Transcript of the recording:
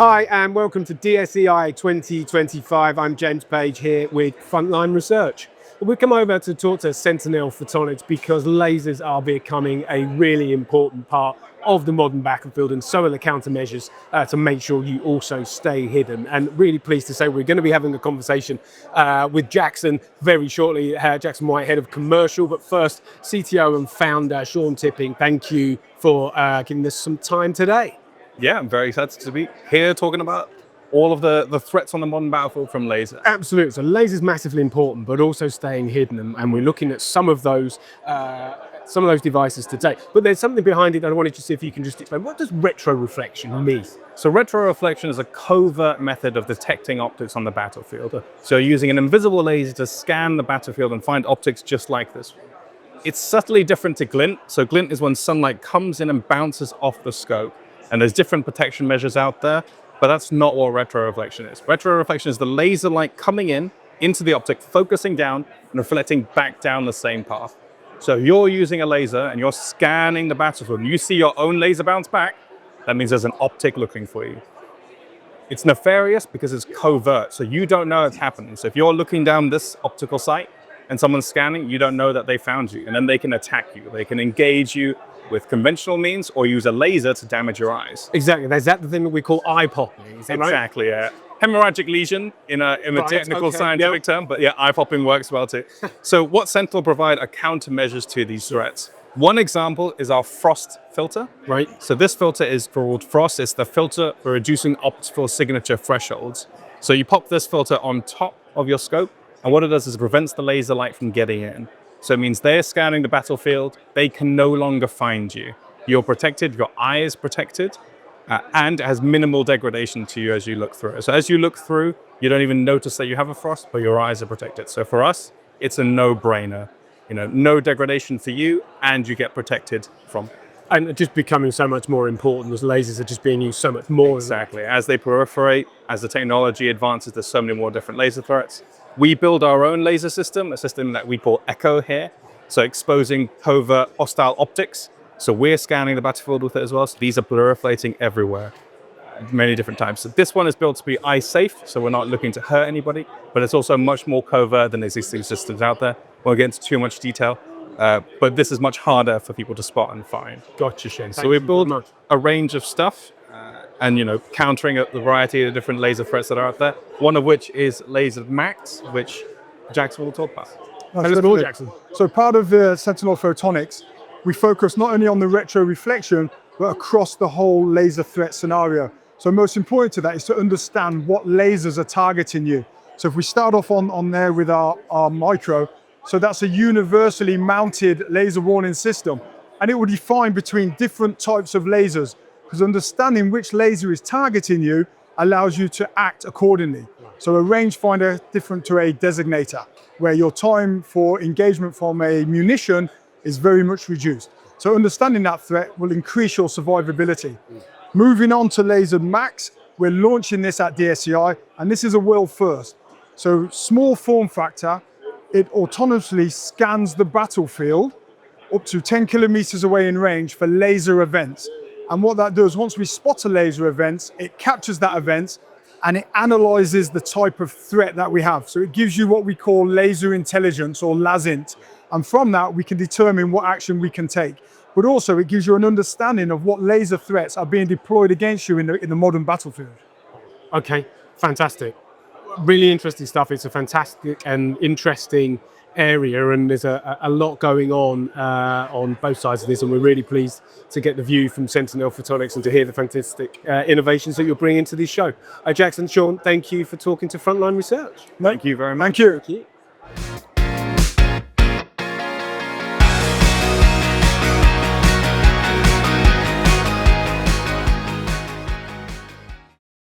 Hi and welcome to DSEI 2025. I'm James Page here with FrontLine Research. We've come over to talk to Sentinel Photonics because lasers are becoming a really important part of the modern battlefield, and so are the countermeasures to make sure you also stay hidden. And really pleased to say we're going to be having a conversation with Jackson very shortly. Jackson White, Head of Commercial, but first CTO and founder Sean Tipping, thank you for giving us some time today. Yeah, I'm very excited to be here talking about all of the threats on the modern battlefield from lasers. Absolutely. So lasers massively important, but also staying hidden, and we're looking at some of those devices today. But there's something behind it. I wanted to see if you can just explain, what does retroreflection mean? So retroreflection is a covert method of detecting optics on the battlefield. So using an invisible laser to scan the battlefield and find optics just like this. It's subtly different to glint. So glint is when sunlight comes in and bounces off the scope. And there's different protection measures out there, but that's not what retroreflection is. Retroreflection is the laser light coming into the optic, focusing down and reflecting back down the same path. So if you're using a laser and you're scanning the battlefield and you see your own laser bounce back, that means there's an optic looking for you. It's nefarious because it's covert, so you don't know it's happening. So if you're looking down this optical site and someone's scanning, you don't know that they found you, and then they can attack you. They can engage you with conventional means or use a laser to damage your eyes. Exactly. Is that the thing that we call eye popping? Is that exactly, right? Yeah. Hemorrhagic lesion in a technical scientific term, but yeah, eye popping works well too. So what Sentinel provide are countermeasures to these threats. One example is our frost filter. Right. So this filter is called frost. It's the filter for reducing optical signature thresholds. So you pop this filter on top of your scope, and what it does is it prevents the laser light from getting in. So it means they're scanning the battlefield, they can no longer find you. You're protected, your eye is protected, and it has minimal degradation to you as you look through it. So as you look through, you don't even notice that you have a frost, but your eyes are protected. So for us, it's a no-brainer. No degradation for you, and you get protected from it. And it's just becoming so much more important as lasers are just being used so much more. Exactly. As they proliferate, as the technology advances, there's so many more different laser threats. We build our own laser system, a system that we call Echo here. So exposing covert hostile optics. So we're scanning the battlefield with it as well. So these are proliferating everywhere, many different types. So this one is built to be eye safe, so we're not looking to hurt anybody, but it's also much more covert than existing systems out there. Won't get into too much detail, but this is much harder for people to spot and find. Gotcha, Shane. So we build a range of stuff, and countering the variety of different laser threats that are out there. One of which is laser max, which Jackson will talk about. Tell us more, Jackson. So part of the Sentinel Photonics, we focus not only on the retroreflection, but across the whole laser threat scenario. So most important to that is to understand what lasers are targeting you. So if we start off on there with our micro, so that's a universally mounted laser warning system, and it will define between different types of lasers, because understanding which laser is targeting you allows you to act accordingly. So a rangefinder different to a designator, where your time for engagement from a munition is very much reduced. So understanding that threat will increase your survivability. Moving on to Laser Max, we're launching this at DSEI, and this is a world first. So small form factor, it autonomously scans the battlefield up to 10 kilometers away in range for laser events. And what that does, once we spot a laser event, it captures that event and it analyzes the type of threat that we have. So it gives you what we call laser intelligence, or LASINT. And from that, we can determine what action we can take. But also it gives you an understanding of what laser threats are being deployed against you in the modern battlefield. Okay, fantastic. Really interesting stuff. It's a fantastic and interesting area, and there's a lot going on both sides of this, and we're really pleased to get the view from Sentinel Photonics and to hear the fantastic innovations that you're bringing to this show. Jackson, Sean, thank you for talking to FrontLine Research. Thank you very much. Thank you. Thank you.